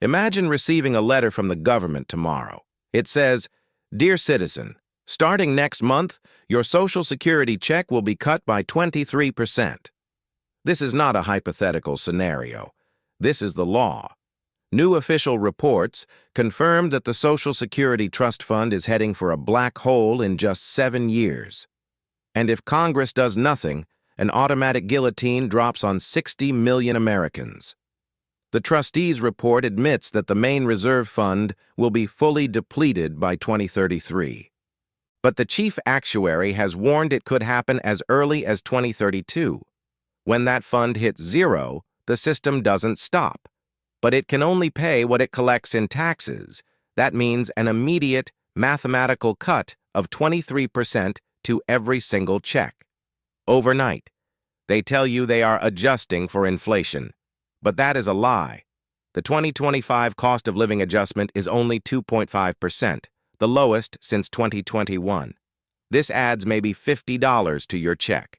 Imagine receiving a letter from the government tomorrow. It says, "Dear citizen, starting next month, your Social Security check will be cut by 23%. This is not a hypothetical scenario. This is the law. New official reports confirm that the Social Security Trust Fund is heading for a black hole in just 7 years. And if Congress does nothing, an automatic guillotine drops on 60 million Americans. The Trustees Report admits that the main reserve fund will be fully depleted by 2033. But the chief actuary has warned it could happen as early as 2032. When that fund hits zero, the system doesn't stop. But it can only pay what it collects in taxes. That means an immediate mathematical cut of 23% to every single check. Overnight. They tell you they are adjusting for inflation. But that is a lie. The 2025 cost of living adjustment is only 2.5%, the lowest since 2021. This adds maybe $50 to your check.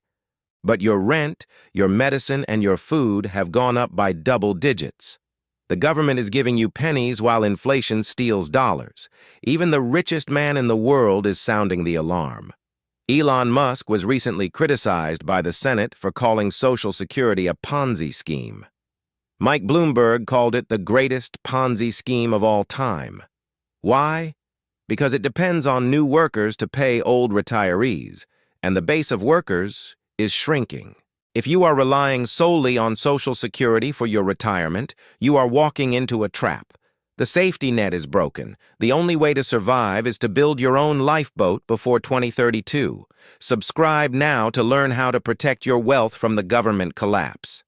But your rent, your medicine, and your food have gone up by double digits. The government is giving you pennies while inflation steals dollars. Even the richest man in the world is sounding the alarm. Elon Musk was recently criticized by the Senate for calling Social Security a Ponzi scheme. Mike Bloomberg called it the greatest Ponzi scheme of all time. Why? Because it depends on new workers to pay old retirees, and the base of workers is shrinking. If you are relying solely on Social Security for your retirement, you are walking into a trap. The safety net is broken. The only way to survive is to build your own lifeboat before 2032. Subscribe now to learn how to protect your wealth from the government collapse.